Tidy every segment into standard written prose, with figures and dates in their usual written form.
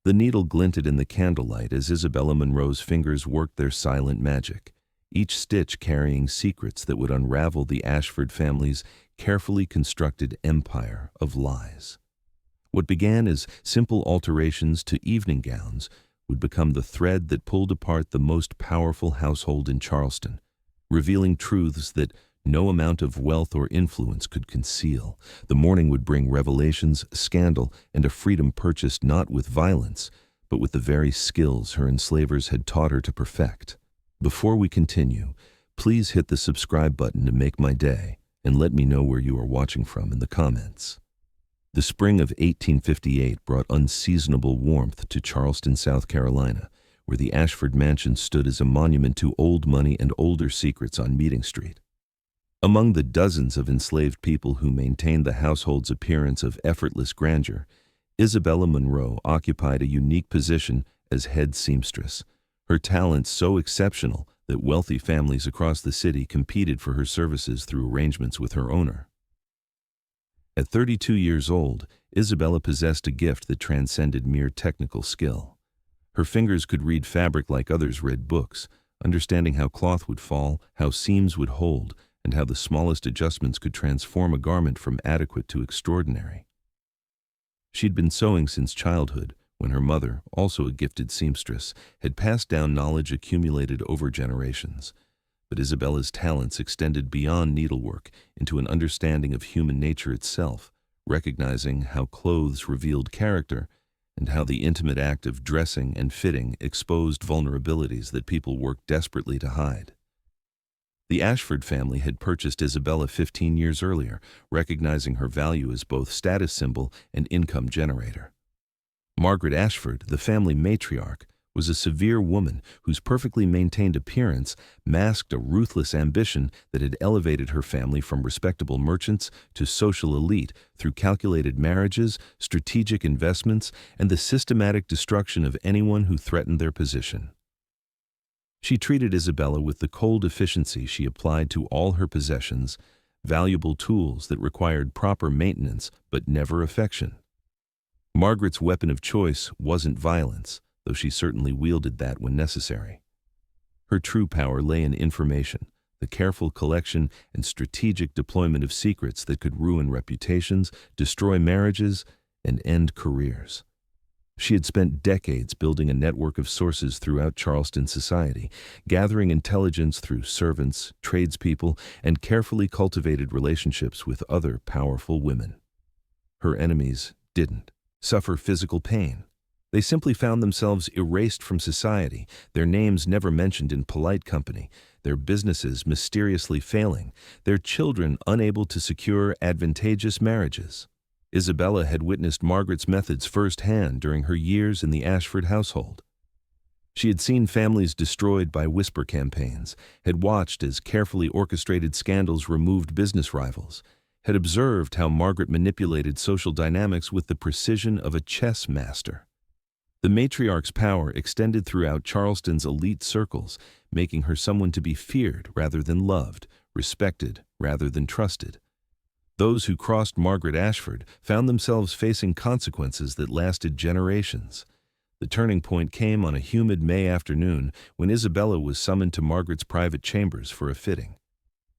The needle glinted in the candlelight as Isabella Munro's fingers worked their silent magic, each stitch carrying secrets that would unravel the Ashford family's carefully constructed empire of lies. What began as simple alterations to evening gowns would become the thread that pulled apart the most powerful household in Charleston, revealing truths that no amount of wealth or influence could conceal. The morning would bring revelations, scandal, and a freedom purchased not with violence, but with the very skills her enslavers had taught her to perfect. Before we continue, please hit the subscribe button to make my day, and let me know where you are watching from in the comments. The spring of 1858 brought unseasonable warmth to Charleston, South Carolina, where the Ashford mansion stood as a monument to old money and older secrets on Meeting Street. Among the dozens of enslaved people who maintained the household's appearance of effortless grandeur, Isabella Munro occupied a unique position as head seamstress, her talents so exceptional that wealthy families across the city competed for her services through arrangements with her owner. At 32 years old, Isabella possessed a gift that transcended mere technical skill. Her fingers could read fabric like others read books, understanding how cloth would fall, how seams would hold, and how the smallest adjustments could transform a garment from adequate to extraordinary. She'd been sewing since childhood, when her mother, also a gifted seamstress, had passed down knowledge accumulated over generations. But Isabella's talents extended beyond needlework into an understanding of human nature itself, recognizing how clothes revealed character and how the intimate act of dressing and fitting exposed vulnerabilities that people worked desperately to hide. The Ashford family had purchased Isabella 15 years earlier, recognizing her value as both status symbol and income generator. Margaret Ashford, the family matriarch, was a severe woman whose perfectly maintained appearance masked a ruthless ambition that had elevated her family from respectable merchants to social elite through calculated marriages, strategic investments, and the systematic destruction of anyone who threatened their position. She treated Isabella with the cold efficiency she applied to all her possessions, valuable tools that required proper maintenance but never affection. Margaret's weapon of choice wasn't violence, though she certainly wielded that when necessary. Her true power lay in information, the careful collection and strategic deployment of secrets that could ruin reputations, destroy marriages, and end careers. She had spent decades building a network of sources throughout Charleston society, gathering intelligence through servants, tradespeople, and carefully cultivated relationships with other powerful women. Her enemies didn't suffer physical pain. They simply found themselves erased from society, their names never mentioned in polite company, their businesses mysteriously failing, their children unable to secure advantageous marriages. Isabella had witnessed Margaret's methods firsthand during her years in the Ashford household. She had seen families destroyed by whisper campaigns, had watched as carefully orchestrated scandals removed business rivals, had observed how Margaret manipulated social dynamics with the precision of a chess master. The matriarch's power extended throughout Charleston's elite circles, making her someone to be feared rather than loved, respected rather than trusted. Those who crossed Margaret Ashford found themselves facing consequences that lasted generations. The turning point came on a humid May afternoon when Isabella was summoned to Margaret's private chambers for a fitting.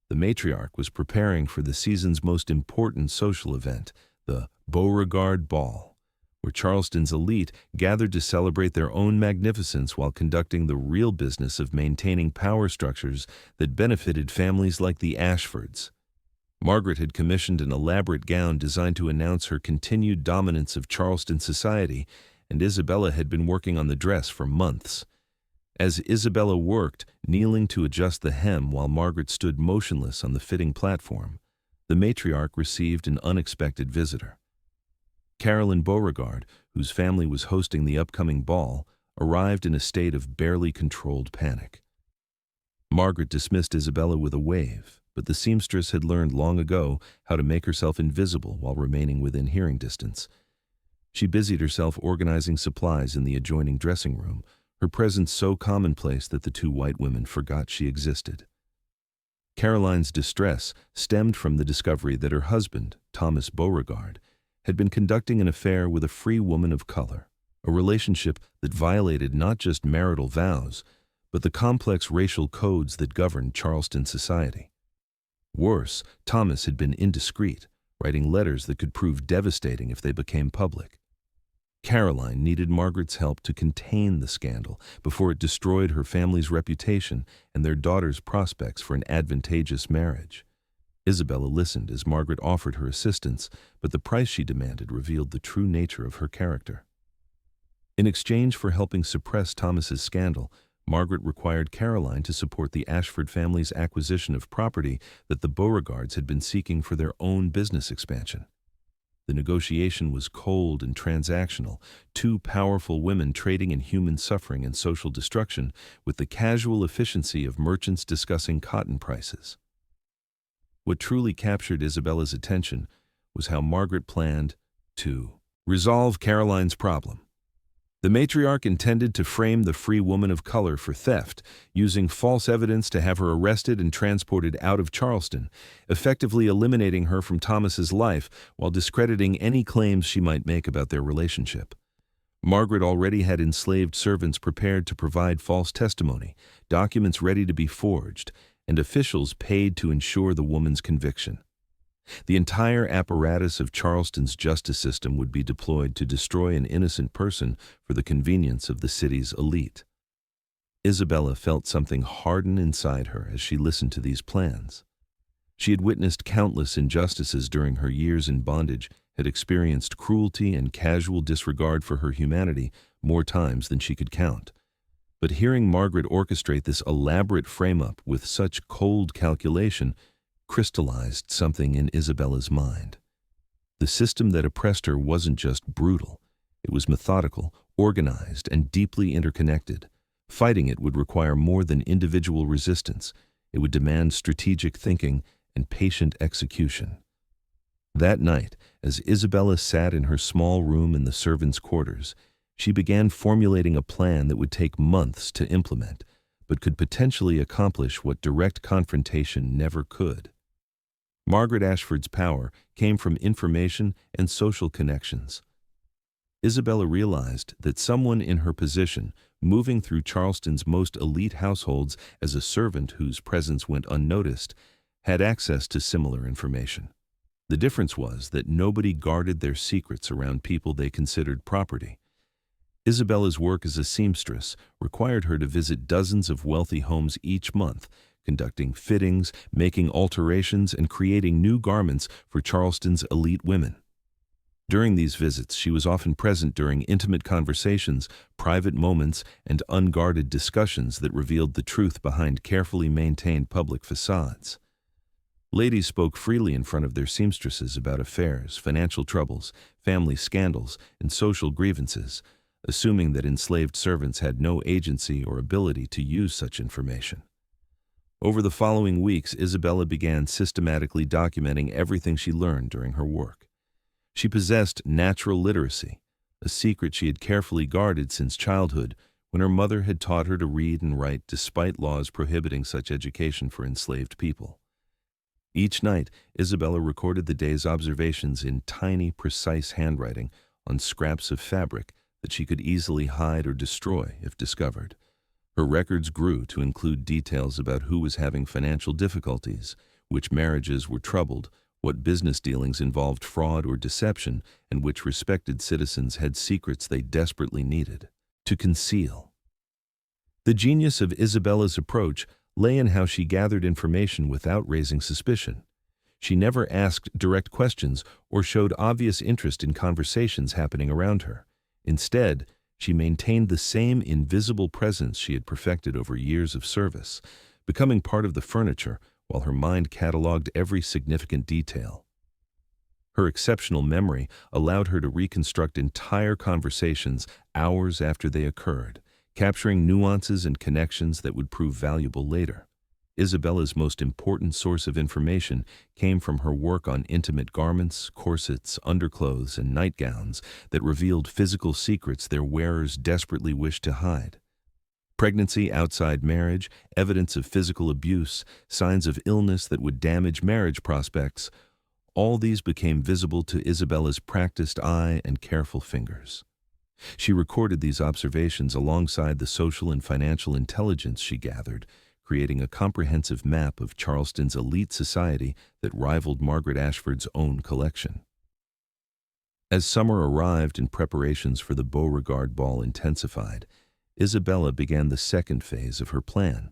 The matriarch was preparing for the season's most important social event, the Beauregard Ball, where Charleston's elite gathered to celebrate their own magnificence while conducting the real business of maintaining power structures that benefited families like the Ashfords. Margaret had commissioned an elaborate gown designed to announce her continued dominance of Charleston society, and Isabella had been working on the dress for months. As Isabella worked, kneeling to adjust the hem while Margaret stood motionless on the fitting platform, the matriarch received an unexpected visitor. Carolyn Beauregard, whose family was hosting the upcoming ball, arrived in a state of barely controlled panic. Margaret dismissed Isabella with a wave, but the seamstress had learned long ago how to make herself invisible while remaining within hearing distance. She busied herself organizing supplies in the adjoining dressing room, her presence so commonplace that the two white women forgot she existed. Caroline's distress stemmed from the discovery that her husband, Thomas Beauregard, had been conducting an affair with a free woman of color, a relationship that violated not just marital vows, but the complex racial codes that governed Charleston society. Worse, Thomas had been indiscreet, writing letters that could prove devastating if they became public. Caroline needed Margaret's help to contain the scandal before it destroyed her family's reputation and their daughter's prospects for an advantageous marriage. Isabella listened as Margaret offered her assistance, but the price she demanded revealed the true nature of her character. In exchange for helping suppress Thomas's scandal, Margaret required Caroline to support the Ashford family's acquisition of property that the Beauregards had been seeking for their own business expansion. The negotiation was cold and transactional, two powerful women trading in human suffering and social destruction with the casual efficiency of merchants discussing cotton prices. What truly captured Isabella's attention was how Margaret planned to resolve Caroline's problem. The matriarch intended to frame the free woman of color for theft, using false evidence to have her arrested and transported out of Charleston, effectively eliminating her from Thomas's life while discrediting any claims she might make about their relationship. Margaret already had enslaved servants prepared to provide false testimony, documents ready to be forged, and officials paid to ensure the woman's conviction. The entire apparatus of Charleston's justice system would be deployed to destroy an innocent person for the convenience of the city's elite. Isabella felt something harden inside her as she listened to these plans. She had witnessed countless injustices during her years in bondage, had experienced cruelty and casual disregard for her humanity more times than she could count. But hearing Margaret orchestrate this elaborate frame-up with such cold calculation crystallized something in Isabella's mind. The system that oppressed her wasn't just brutal. It was methodical, organized, and deeply interconnected. Fighting it would require more than individual resistance. It would demand strategic thinking and patient execution. That night, as Isabella sat in her small room in the servants' quarters, she began formulating a plan that would take months to implement, but could potentially accomplish what direct confrontation never could. Margaret Ashford's power came from information and social connections. Isabella realized that someone in her position, moving through Charleston's most elite households as a servant whose presence went unnoticed, had access to similar information. The difference was that nobody guarded their secrets around people they considered property. Isabella's work as a seamstress required her to visit dozens of wealthy homes each month, conducting fittings, making alterations, and creating new garments for Charleston's elite women. During these visits, she was often present during intimate conversations, private moments, and unguarded discussions that revealed the truth behind carefully maintained public facades. Ladies spoke freely in front of their seamstresses about affairs, financial troubles, family scandals, and social grievances, assuming that enslaved servants had no agency or ability to use such information. Over the following weeks, Isabella began systematically documenting everything she learned during her work. She possessed natural literacy, a secret she had carefully guarded since childhood when her mother had taught her to read and write despite laws prohibiting such education for enslaved people. Each night, Isabella recorded the day's observations in tiny, precise handwriting on scraps of fabric that she could easily hide or destroy if discovered. Her records grew to include details about who was having financial difficulties, which marriages were troubled, what business dealings involved fraud or deception, and which respected citizens had secrets they desperately needed to conceal. The genius of Isabella's approach lay in how she gathered information without raising suspicion. She never asked direct questions or showed obvious interest in conversations happening around her. Instead, she maintained the same invisible presence she had perfected over years of service, becoming part of the furniture while her mind cataloged every significant detail. Her exceptional memory allowed her to reconstruct entire conversations hours after they occurred, capturing nuances and connections that would prove valuable later. Isabella's most important source of information came from her work on intimate garments, corsets, underclothes, and nightgowns that revealed physical secrets their wearers desperately wished to hide. Pregnancy outside marriage, evidence of physical abuse, signs of illness that would damage marriage prospects, all these became visible to Isabella's practiced eye and careful fingers. She recorded these observations alongside the social and financial intelligence she gathered, creating a comprehensive map of Charleston's elite society that rivaled Margaret Ashford's own collection. As summer arrived and preparations for the Beauregard Ball intensified, Isabella began the second phase of her plan.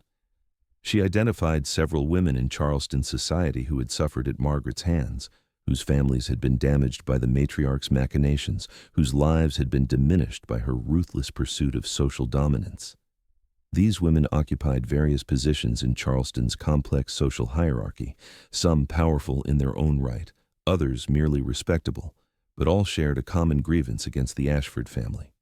She identified several women in Charleston society who had suffered at Margaret's hands, whose families had been damaged by the matriarch's machinations, whose lives had been diminished by her ruthless pursuit of social dominance. These women occupied various positions in Charleston's complex social hierarchy, some powerful in their own right, others merely respectable, but all shared a common grievance against the Ashford family.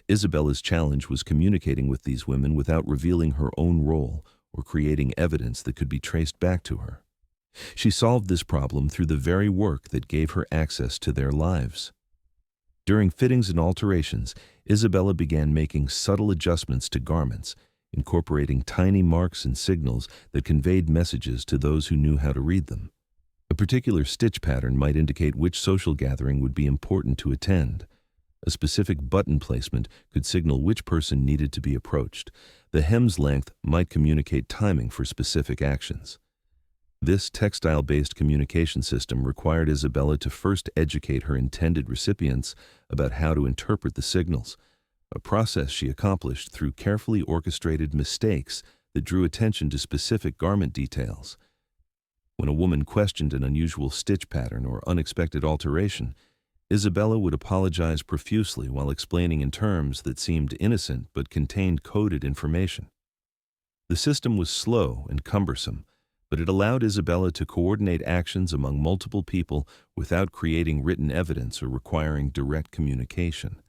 Isabella's challenge was communicating with these women without revealing her own role or creating evidence that could be traced back to her. She solved this problem through the very work that gave her access to their lives. During fittings and alterations, Isabella began making subtle adjustments to garments, incorporating tiny marks and signals that conveyed messages to those who knew how to read them. A particular stitch pattern might indicate which social gathering would be important to attend. A specific button placement could signal which person needed to be approached. The hem's length might communicate timing for specific actions. This textile-based communication system required Isabella to first educate her intended recipients about how to interpret the signals, a process she accomplished through carefully orchestrated mistakes that drew attention to specific garment details. When a woman questioned an unusual stitch pattern or unexpected alteration, Isabella would apologize profusely while explaining in terms that seemed innocent but contained coded information. The system was slow and cumbersome, but it allowed Isabella to coordinate actions among multiple people without creating written evidence or requiring direct communication.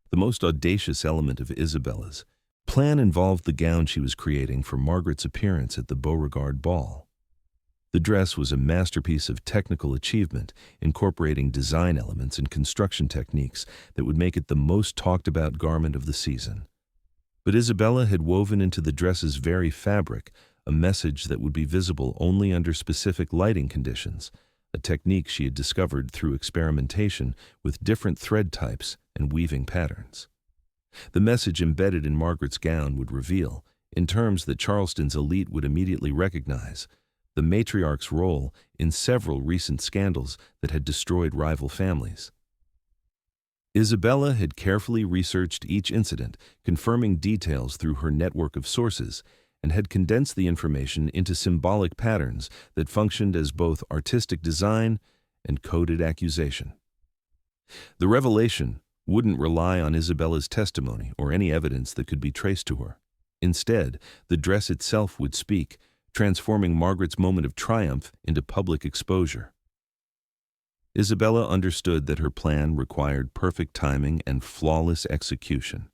The most audacious element of Isabella's plan involved the gown she was creating for Margaret's appearance at the Beauregard Ball. The dress was a masterpiece of technical achievement, incorporating design elements and construction techniques that would make it the most talked-about garment of the season. But Isabella had woven into the dress's very fabric a message that would be visible only under specific lighting conditions, a technique she had discovered through experimentation with different thread types and weaving patterns. The message embedded in Margaret's gown would reveal, in terms that Charleston's elite would immediately recognize, the matriarch's role in several recent scandals that had destroyed rival families. Isabella had carefully researched each incident, confirming details through her network of sources, and had condensed the information into symbolic patterns that functioned as both artistic design and coded accusation. The revelation wouldn't rely on Isabella's testimony or any evidence that could be traced to her. Instead, the dress itself would speak, transforming Margaret's moment of triumph into public exposure. Isabella understood that her plan required perfect timing and flawless execution.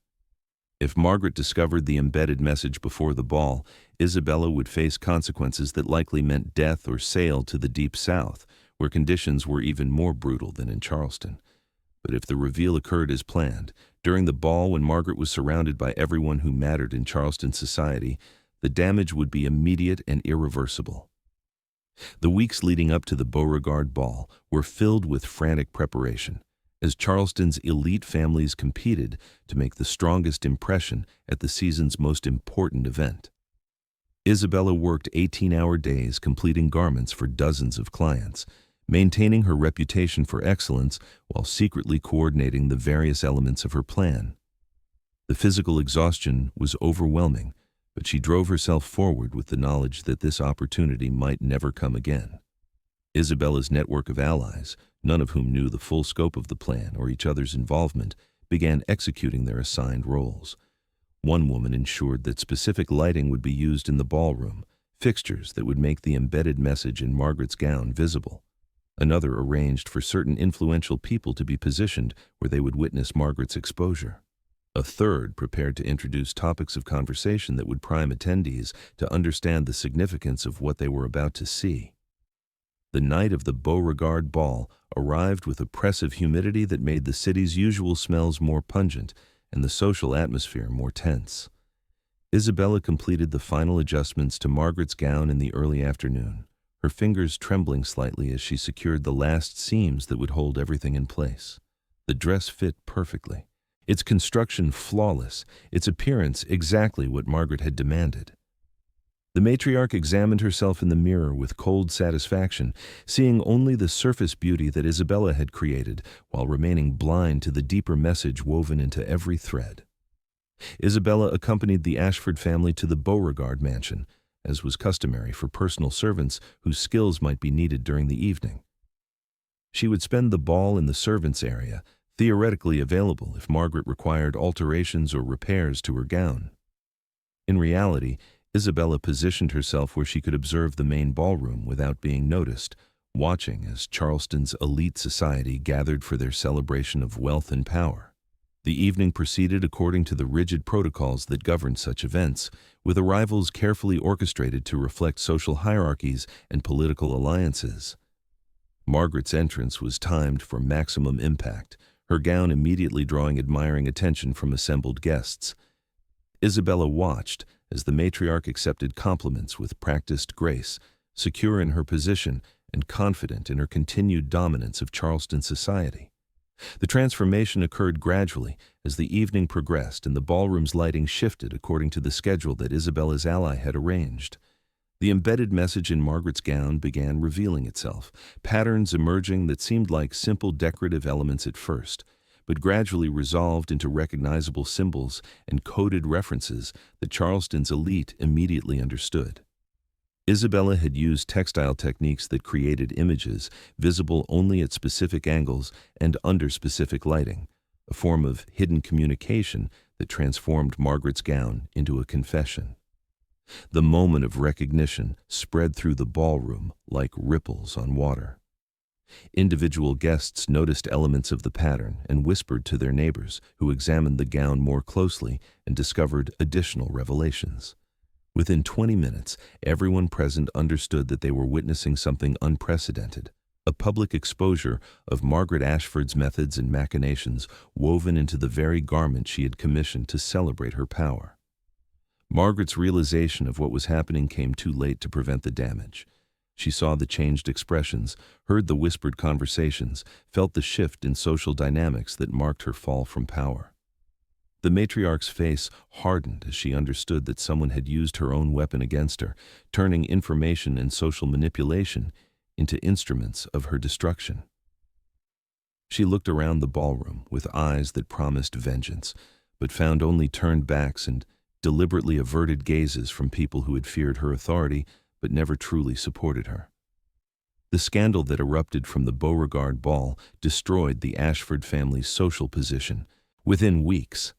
If Margaret discovered the embedded message before the ball, Isabella would face consequences that likely meant death or sale to the Deep South, where conditions were even more brutal than in Charleston. But if the reveal occurred as planned, during the ball when Margaret was surrounded by everyone who mattered in Charleston society, the damage would be immediate and irreversible. The weeks leading up to the Beauregard Ball were filled with frantic preparation, as Charleston's elite families competed to make the strongest impression at the season's most important event. Isabella worked 18-hour days completing garments for dozens of clients, maintaining her reputation for excellence while secretly coordinating the various elements of her plan. The physical exhaustion was overwhelming, but she drove herself forward with the knowledge that this opportunity might never come again. Isabella's network of allies, none of whom knew the full scope of the plan or each other's involvement, began executing their assigned roles. One woman ensured that specific lighting would be used in the ballroom, fixtures that would make the embedded message in Margaret's gown visible. Another arranged for certain influential people to be positioned where they would witness Margaret's exposure. A third prepared to introduce topics of conversation that would prime attendees to understand the significance of what they were about to see. The night of the Beauregard Ball arrived with oppressive humidity that made the city's usual smells more pungent and the social atmosphere more tense. Isabella completed the final adjustments to Margaret's gown in the early afternoon, her fingers trembling slightly as she secured the last seams that would hold everything in place. The dress fit perfectly, its construction flawless, its appearance exactly what Margaret had demanded. The matriarch examined herself in the mirror with cold satisfaction, seeing only the surface beauty that Isabella had created, while remaining blind to the deeper message woven into every thread. Isabella accompanied the Ashford family to the Beauregard mansion, as was customary for personal servants whose skills might be needed during the evening. She would spend the ball in the servants' area, theoretically available if Margaret required alterations or repairs to her gown. In reality, Isabella positioned herself where she could observe the main ballroom without being noticed, watching as Charleston's elite society gathered for their celebration of wealth and power. The evening proceeded according to the rigid protocols that govern such events, with arrivals carefully orchestrated to reflect social hierarchies and political alliances. Margaret's entrance was timed for maximum impact, her gown immediately drawing admiring attention from assembled guests. Isabella watched as the matriarch accepted compliments with practiced grace, secure in her position and confident in her continued dominance of Charleston society. The transformation occurred gradually as the evening progressed and the ballroom's lighting shifted according to the schedule that Isabella's ally had arranged. The embedded message in Margaret's gown began revealing itself, patterns emerging that seemed like simple decorative elements at first, but gradually resolved into recognizable symbols and coded references that Charleston's elite immediately understood. Isabella had used textile techniques that created images visible only at specific angles and under specific lighting, a form of hidden communication that transformed Margaret's gown into a confession. The moment of recognition spread through the ballroom like ripples on water. Individual guests noticed elements of the pattern and whispered to their neighbors, who examined the gown more closely and discovered additional revelations. Within 20 minutes, everyone present understood that they were witnessing something unprecedented, a public exposure of Margaret Ashford's methods and machinations woven into the very garment she had commissioned to celebrate her power. Margaret's realization of what was happening came too late to prevent the damage. She saw the changed expressions, heard the whispered conversations, felt the shift in social dynamics that marked her fall from power. The matriarch's face hardened as she understood that someone had used her own weapon against her, turning information and social manipulation into instruments of her destruction. She looked around the ballroom with eyes that promised vengeance, but found only turned backs and deliberately averted gazes from people who had feared her authority but never truly supported her. The scandal that erupted from the Beauregard ball destroyed the Ashford family's social position. Within weeks,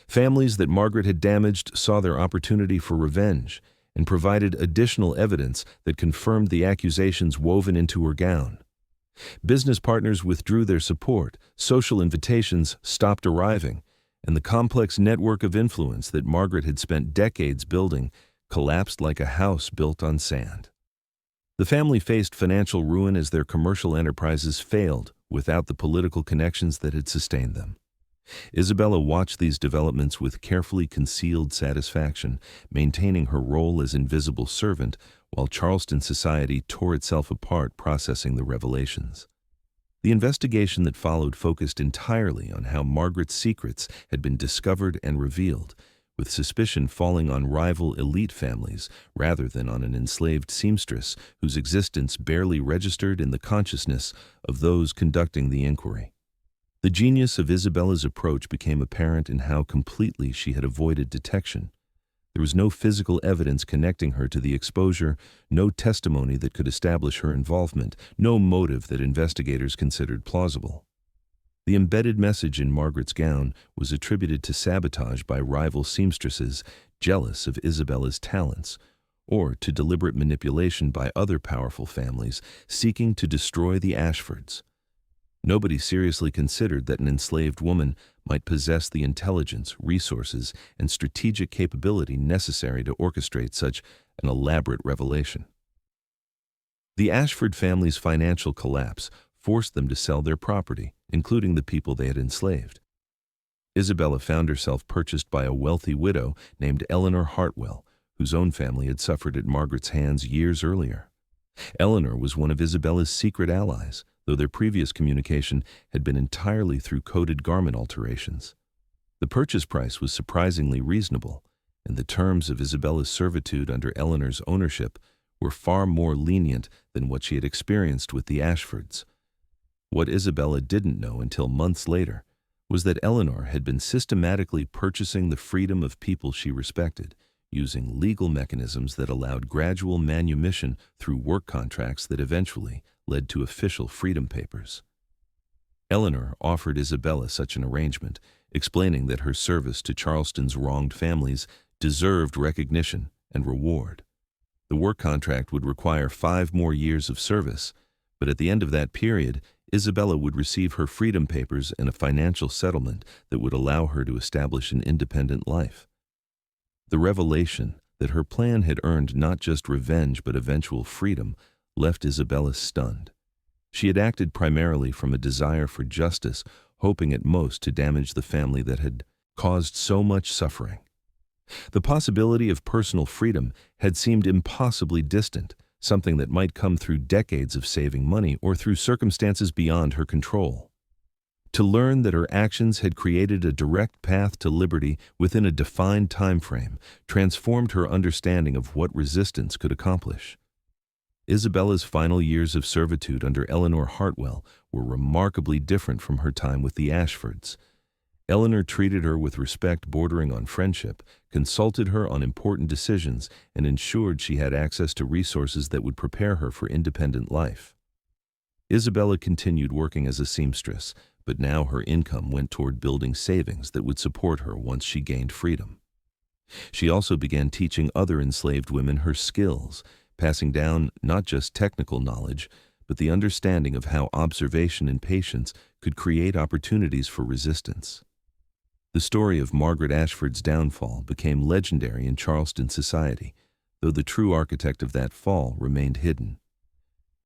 families that Margaret had damaged saw their opportunity for revenge and provided additional evidence that confirmed the accusations woven into her gown. Business partners withdrew their support, social invitations stopped arriving, and the complex network of influence that Margaret had spent decades building collapsed like a house built on sand. The family faced financial ruin as their commercial enterprises failed without the political connections that had sustained them. Isabella watched these developments with carefully concealed satisfaction, maintaining her role as invisible servant while Charleston society tore itself apart processing the revelations. The investigation that followed focused entirely on how Margaret's secrets had been discovered and revealed, with suspicion falling on rival elite families rather than on an enslaved seamstress whose existence barely registered in the consciousness of those conducting the inquiry. The genius of Isabella's approach became apparent in how completely she had avoided detection. There was no physical evidence connecting her to the exposure, no testimony that could establish her involvement, no motive that investigators considered plausible. The embedded message in Margaret's gown was attributed to sabotage by rival seamstresses jealous of Isabella's talents, or to deliberate manipulation by other powerful families seeking to destroy the Ashfords. Nobody seriously considered that an enslaved woman might possess the intelligence, resources, and strategic capability necessary to orchestrate such an elaborate revelation. The Ashford family's financial collapse forced them to sell their property, including the people they had enslaved. Isabella found herself purchased by a wealthy widow named Eleanor Hartwell, whose own family had suffered at Margaret's hands years earlier. Eleanor was one of Isabella's secret allies, though their previous communication had been entirely through coded garment alterations. The purchase price was surprisingly reasonable, and the terms of Isabella's servitude under Eleanor's ownership were far more lenient than what she had experienced with the Ashfords. What Isabella didn't know until months later was that Eleanor had been systematically purchasing the freedom of people she respected, using legal mechanisms that allowed gradual manumission through work contracts that eventually led to official freedom papers. Eleanor offered Isabella such an arrangement, explaining that her service to Charleston's wronged families deserved recognition and reward. The work contract would require 5 more years of service, but at the end of that period, Isabella would receive her freedom papers and a financial settlement that would allow her to establish an independent life. The revelation that her plan had earned not just revenge but eventual freedom left Isabella stunned. She had acted primarily from a desire for justice, hoping at most to damage the family that had caused so much suffering. The possibility of personal freedom had seemed impossibly distant, something that might come through decades of saving money or through circumstances beyond her control. To learn that her actions had created a direct path to liberty within a defined time frame transformed her understanding of what resistance could accomplish. Isabella's final years of servitude under Eleanor Hartwell were remarkably different from her time with the Ashfords. Eleanor treated her with respect bordering on friendship, consulted her on important decisions, and ensured she had access to resources that would prepare her for independent life. Isabella continued working as a seamstress, but now her income went toward building savings that would support her once she gained freedom. She also began teaching other enslaved women her skills, passing down not just technical knowledge, but the understanding of how observation and patience could create opportunities for resistance. The story of Margaret Ashford's downfall became legendary in Charleston society, though the true architect of that fall remained hidden.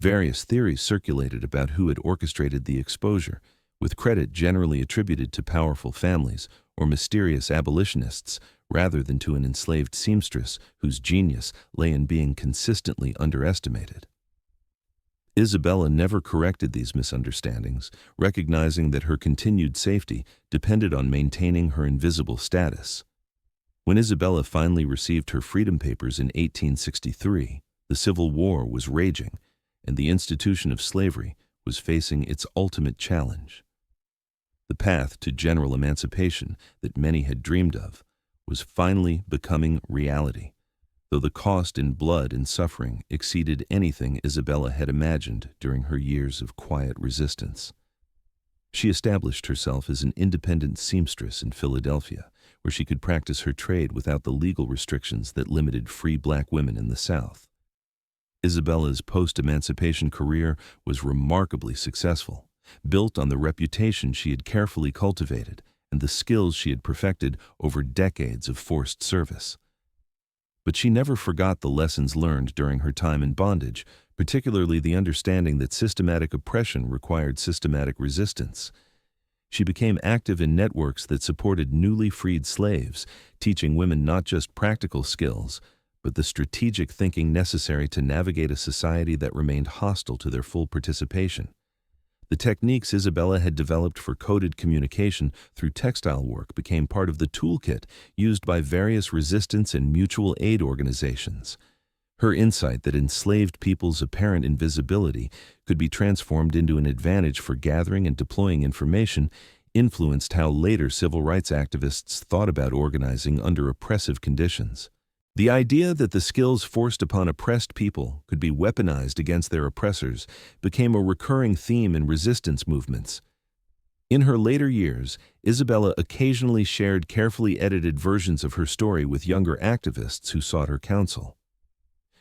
Various theories circulated about who had orchestrated the exposure, with credit generally attributed to powerful families or mysterious abolitionists rather than to an enslaved seamstress whose genius lay in being consistently underestimated. Isabella never corrected these misunderstandings, recognizing that her continued safety depended on maintaining her invisible status. When Isabella finally received her freedom papers in 1863, the Civil War was raging, and the institution of slavery was facing its ultimate challenge. The path to general emancipation that many had dreamed of was finally becoming reality, though the cost in blood and suffering exceeded anything Isabella had imagined during her years of quiet resistance. She established herself as an independent seamstress in Philadelphia, where she could practice her trade without the legal restrictions that limited free black women in the South. Isabella's post-emancipation career was remarkably successful, built on the reputation she had carefully cultivated and the skills she had perfected over decades of forced service. But she never forgot the lessons learned during her time in bondage, particularly the understanding that systematic oppression required systematic resistance. She became active in networks that supported newly freed slaves, teaching women not just practical skills, but the strategic thinking necessary to navigate a society that remained hostile to their full participation. The techniques Isabella had developed for coded communication through textile work became part of the toolkit used by various resistance and mutual aid organizations. Her insight that enslaved people's apparent invisibility could be transformed into an advantage for gathering and deploying information influenced how later civil rights activists thought about organizing under oppressive conditions. The idea that the skills forced upon oppressed people could be weaponized against their oppressors became a recurring theme in resistance movements. In her later years, Isabella occasionally shared carefully edited versions of her story with younger activists who sought her counsel.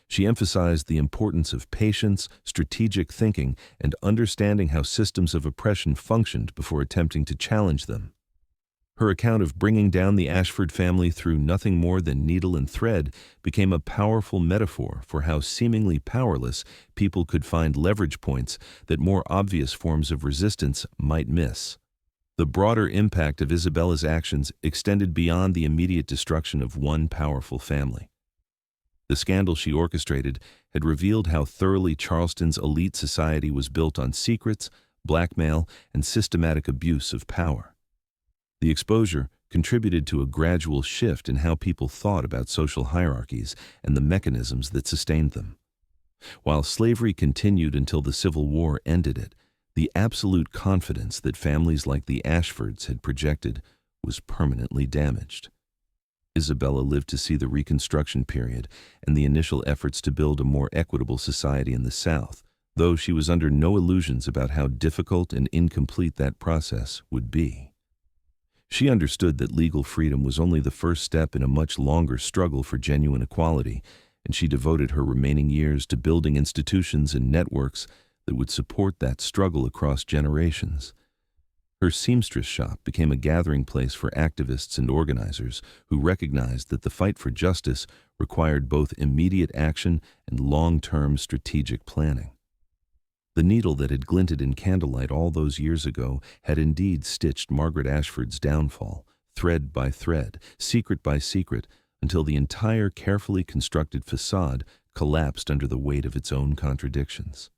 She emphasized the importance of patience, strategic thinking, and understanding how systems of oppression functioned before attempting to challenge them. Her account of bringing down the Ashford family through nothing more than needle and thread became a powerful metaphor for how seemingly powerless people could find leverage points that more obvious forms of resistance might miss. The broader impact of Isabella's actions extended beyond the immediate destruction of one powerful family. The scandal she orchestrated had revealed how thoroughly Charleston's elite society was built on secrets, blackmail, and systematic abuse of power. The exposure contributed to a gradual shift in how people thought about social hierarchies and the mechanisms that sustained them. While slavery continued until the Civil War ended it, the absolute confidence that families like the Ashfords had projected was permanently damaged. Isabella lived to see the Reconstruction period and the initial efforts to build a more equitable society in the South, though she was under no illusions about how difficult and incomplete that process would be. She understood that legal freedom was only the first step in a much longer struggle for genuine equality, and she devoted her remaining years to building institutions and networks that would support that struggle across generations. Her seamstress shop became a gathering place for activists and organizers who recognized that the fight for justice required both immediate action and long-term strategic planning. The needle that had glinted in Candlelight all those years ago had indeed stitched Margaret Ashford's downfall, thread by thread, secret by secret, until the entire carefully constructed facade collapsed under the weight of its own contradictions.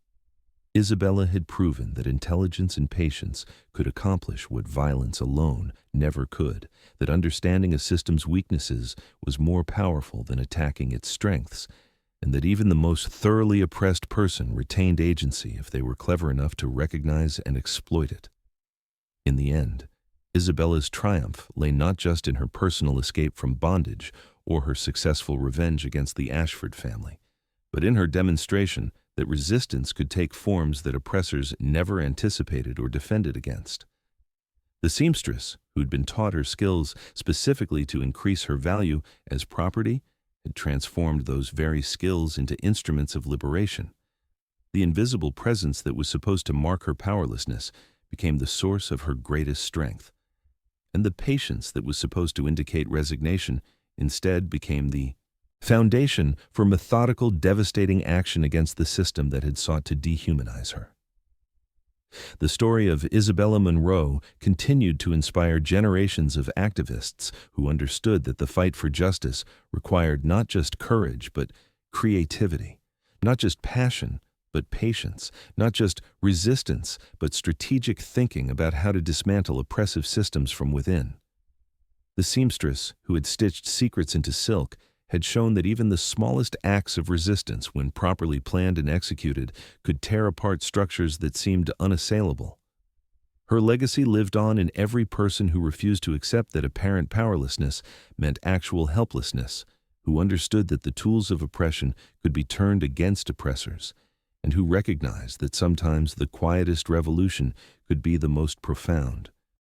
Isabella had proven that intelligence and patience could accomplish what violence alone never could, that understanding a system's weaknesses was more powerful than attacking its strengths, and that even the most thoroughly oppressed person retained agency if they were clever enough to recognize and exploit it. In the end, Isabella's triumph lay not just in her personal escape from bondage or her successful revenge against the Ashford family, but in her demonstration that resistance could take forms that oppressors never anticipated or defended against. The seamstress, who'd been taught her skills specifically to increase her value as property, had transformed those very skills into instruments of liberation. The invisible presence that was supposed to mark her powerlessness became the source of her greatest strength, and the patience that was supposed to indicate resignation instead became the foundation for methodical, devastating action against the system that had sought to dehumanize her. The story of Isabella Monroe continued to inspire generations of activists who understood that the fight for justice required not just courage, but creativity, not just passion, but patience, not just resistance, but strategic thinking about how to dismantle oppressive systems from within. The seamstress, who had stitched secrets into silk, had shown that even the smallest acts of resistance, when properly planned and executed, could tear apart structures that seemed unassailable. Her legacy lived on in every person who refused to accept that apparent powerlessness meant actual helplessness, who understood that the tools of oppression could be turned against oppressors, and who recognized that sometimes the quietest revolution could be the most profound.